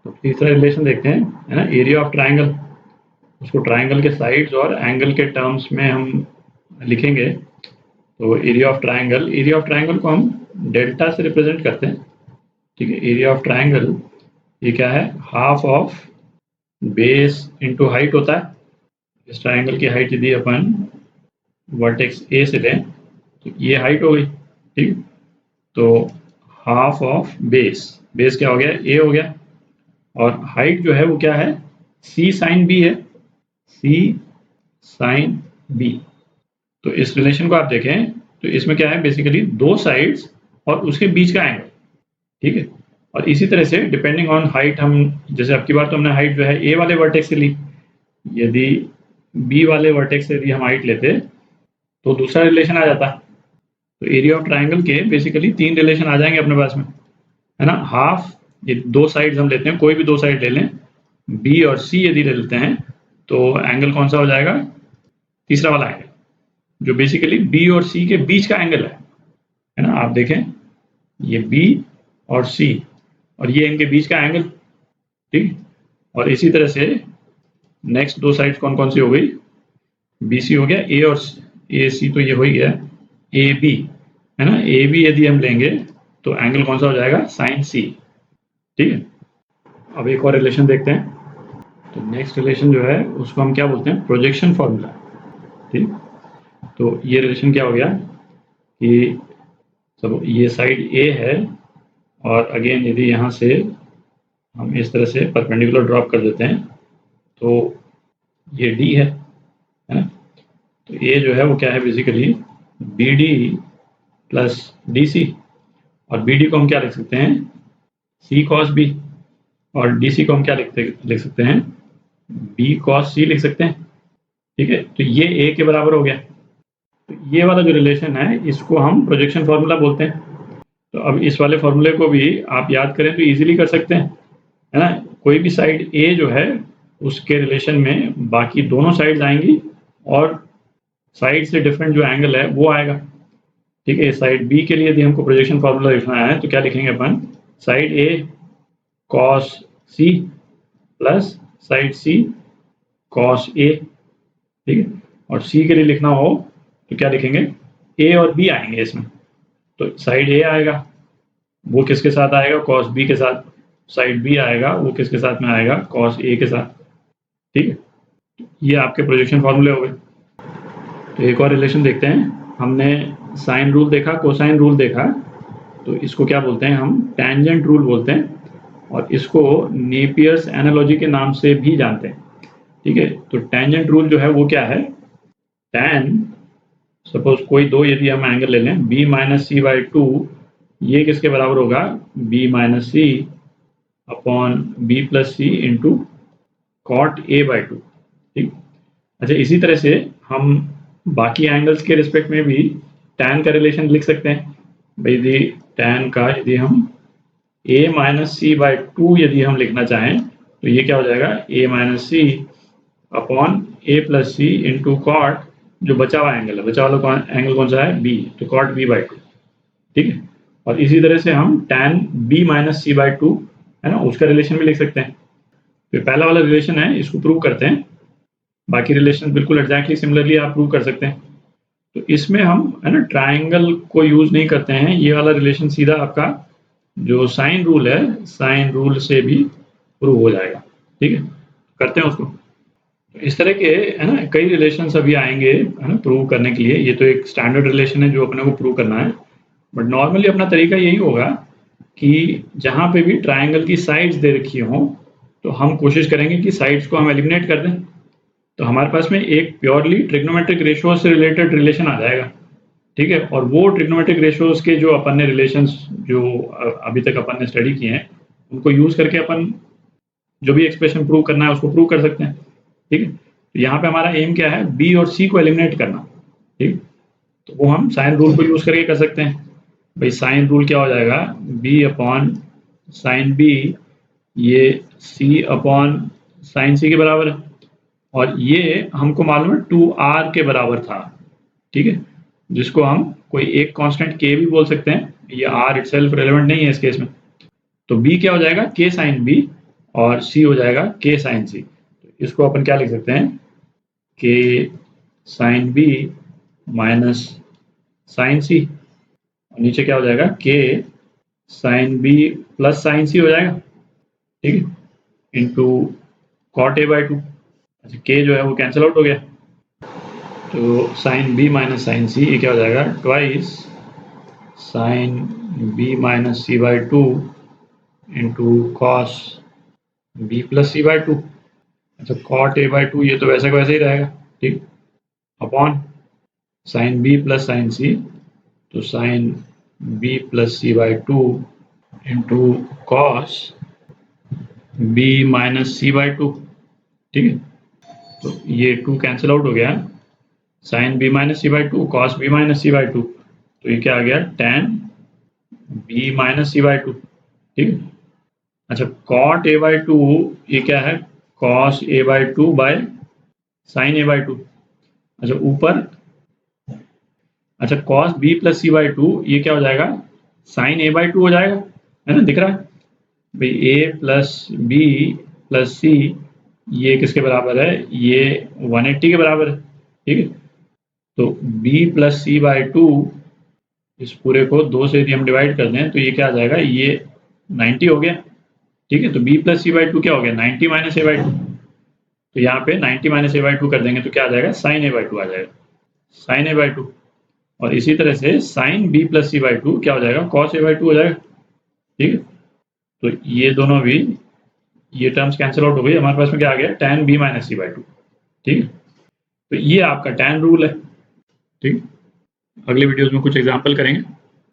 तो तीसरा रिलेशन देखते हैं, है ना, एरिया ऑफ ट्राइंगल। उसको ट्राइंगल के साइड्स और एंगल के टर्म्स में हम लिखेंगे। तो एरिया ऑफ ट्राइंगल को हम डेल्टा से रिप्रेजेंट करते हैं। ठीक है, एरिया ऑफ ट्राइंगल ये क्या है, half of base into height होता है। इस ट्राइंगल की हाइट यदि अपन वर्टेक्स ए से लें तो ये हाइट हो गई। ठीक, तो हाफ ऑफ बेस, बेस क्या हो गया, ए हो गया, और हाइट जो है वो क्या है, सी साइन बी है, सी साइन बी। तो इस रिलेशन को आप देखें तो इसमें क्या है, बेसिकली दो साइड्स और उसके बीच का एंगल। ठीक है, और इसी तरह से डिपेंडिंग ऑन हाइट, हम जैसे अब की बार तो हमने हाइट जो है ए वाले वर्टेक्स से ली, यदि बी वाले वर्टेक्स से यदि हम हाइट लेते तो दूसरा रिलेशन आ जाता। तो एरिया ऑफ ट्राइंगल के बेसिकली तीन रिलेशन आ जाएंगे अपने पास में, है ना। हाफ, ये दो साइड्स हम लेते हैं, कोई भी दो साइड ले लें, बी और सी यदि ले लेते हैं तो एंगल कौन सा हो जाएगा, तीसरा वाला एंगल, जो बेसिकली बी और सी के बीच का एंगल है ना। आप देखें ये बी और सी और ये इनके बीच का एंगल। ठीक, और इसी तरह से नेक्स्ट दो साइड्स कौन कौन सी हो गई, बी सी हो गया, ए और ए सी तो ये हो ही गया, ए बी, है ना। ए बी यदि हम लेंगे तो एंगल कौन सा हो जाएगा, साइन सी। ठीक है, अब एक और रिलेशन देखते हैं। तो नेक्स्ट रिलेशन जो है उसको हम क्या बोलते हैं, प्रोजेक्शन फॉर्मूला। ठीक, तो ये रिलेशन क्या हो गया कि सब ये साइड ए है, और अगेन यदि यहाँ से हम इस तरह से परपेंडिकुलर ड्रॉप कर देते हैं तो ये डी है ना। तो ए जो है वो क्या है, basically B D plus D C, और बी डी को हम क्या लिख सकते हैं, सी कॉस बी, और डी सी को हम क्या लिख सकते हैं, बी कॉस सी लिख सकते हैं। ठीक है, तो ये ए के बराबर हो गया। तो ये वाला जो रिलेशन है इसको हम प्रोजेक्शन फॉर्मूला बोलते हैं। तो अब इस वाले फॉर्मूले को भी आप याद करें तो इजीली कर सकते हैं, है ना। कोई भी साइड ए जो है उसके रिलेशन में बाकी दोनों साइड्स आएंगी, और साइड से डिफरेंट जो एंगल है वो आएगा। ठीक है, साइड बी के लिए यदि हमको प्रोजेक्शन फॉर्मूला लिखना है तो क्या लिखेंगे अपन, side A cos C plus side C cos A. ठीक है, और सी के लिए लिखना हो तो क्या लिखेंगे, ए और बी आएंगे इसमें। तो साइड ए आएगा वो किसके साथ आएगा, कॉस बी के साथ। साइड बी आएगा वो किसके साथ में आएगा, कॉस ए के साथ। ठीक है, ये आपके प्रोजेक्शन फॉर्मूले हो गए। तो एक और रिलेशन देखते हैं। हमने साइन रूल देखा, कोसाइन रूल देखा, तो इसको क्या बोलते हैं हम, टेंजेंट रूल बोलते हैं, और इसको नेपियर्स एनालॉजी के नाम से भी जानते हैं। ठीक है, तो टेंजेंट रूल जो है वो क्या है, tan, सपोज कोई दो यदि हम एंगल ले लें, b minus C by two, ये किसके बराबर होगा, b minus C upon B plus C into cot A by two. ठीक, अच्छा, इसी तरह से हम बाकी एंगल्स के रिस्पेक्ट में भी tan का रिलेशन लिख सकते हैं। भाई यदि tan का यदि हम a minus C by two यदि हम लिखना चाहें तो ये क्या हो जाएगा, a minus C upon A plus C into cot, जो बचा हुआ एंगल है, बचा वाला एंगल कौन सा है, b, तो कॉट b बाई टू। ठीक है, और इसी तरह से हम tan b minus C by two, है ना, उसका रिलेशन भी लिख सकते हैं। तो पहला वाला रिलेशन है, इसको प्रूव करते हैं। बाकी रिलेशन बिल्कुल एग्जैक्टली सिमिलरली आप प्रूव कर सकते हैं। तो इसमें हम, है ना, ट्राइंगल को यूज नहीं करते हैं। ये वाला रिलेशन सीधा आपका जो साइन रूल है, साइन रूल से भी प्रूव हो जाएगा। ठीक है, करते हैं उसको। तो इस तरह के, है ना, कई रिलेशंस अभी आएंगे, है ना, प्रूव करने के लिए। ये तो एक स्टैंडर्ड रिलेशन है जो अपने को प्रूव करना है, बट नॉर्मली अपना तरीका यही होगा कि जहाँ पे भी ट्राइंगल की साइड्स दे रखी हों तो हम कोशिश करेंगे कि साइड्स को हम एलिमिनेट कर दें। तो हमारे पास में एक प्योरली ट्रिग्नोमेट्रिक रेशियो से रिलेटेड रिलेशन आ जाएगा। ठीक है, और वो ट्रिग्नोमेट्रिक रेशियोज के जो अपन ने रिलेशंस जो अभी तक अपन ने स्टडी किए हैं उनको यूज करके अपन जो भी एक्सप्रेशन प्रूव करना है उसको प्रूव कर सकते हैं। ठीक है, तो यहाँ पे हमारा एम क्या है, बी और सी को एलिमिनेट करना। ठीक, तो वो हम साइन रूल को यूज करके कर सकते हैं। भाई साइन रूल क्या हो जाएगा, बी अपॉन साइन बी, ये सी अपॉन साइन सी के बराबर है, और ये हमको मालूम है 2r के बराबर था। ठीक है, जिसको हम कोई एक कांस्टेंट k भी बोल सकते हैं, ये r इटसेल्फ रेलेवेंट नहीं है इस केस में। तो b क्या हो जाएगा, k साइन b, और c हो जाएगा k साइन c। तो इसको अपन क्या लिख सकते हैं, k sine b minus sine c, और नीचे क्या हो जाएगा, k sine b plus sine c हो जाएगा, ठीक है, इंटू कॉट a बाई 2। अच्छा, k जो है वो कैंसिल आउट हो गया, तो sine b minus sine c ये क्या हो जाएगा, twice sine b minus c by 2 into cos b plus c by 2। अच्छा, कॉट a बाई 2 ये तो वैसे का वैसे ही रहेगा, ठीक, upon sine b plus sine c, तो sine b plus c by 2 into cos b minus c by 2, ठीक है। तो ये 2 कैंसिल आउट हो गया, sine b minus c by 2 cos b minus c by 2, तो ये क्या आ गया, tan b minus c by 2, ठीक है। अच्छा, कॉट a बाई 2 ये क्या है, cos a by 2 by sine a by 2। अच्छा, ऊपर, अच्छा cos b plus c by 2 ये क्या हो जाएगा, साइन a बाई 2 हो जाएगा, है ना, दिख रहा है भाई, a प्लस बी प्लस सी ये किसके बराबर है, ये 180 के बराबर है, ठीक है। तो b प्लस सी बाई 2, इस पूरे को 2 से यदि हम डिवाइड कर दें तो ये क्या आ जाएगा, ये 90 हो गया, ठीक है। तो b प्लस सी बाई 2 क्या हो गया, 90 माइनस ए बाई 2। तो यहाँ पे 90 माइनस ए बाई 2 कर देंगे तो क्या आ जाएगा, साइन ए बाई 2 आ जाएगा, साइन ए बाई 2। और इसी तरह से sine b plus C by 2 क्या हो जाएगा, कॉस ए बाई 2 हो जाएगा, ठीक है। तो ये दोनों भी, ये टर्म्स कैंसिल आउट हो गई, हमारे पास में क्या आ गया, tan b minus C by 2, ठीक है। तो ये आपका tan रूल है, ठीक। अगले वीडियोस में कुछ एग्जाम्पल करेंगे।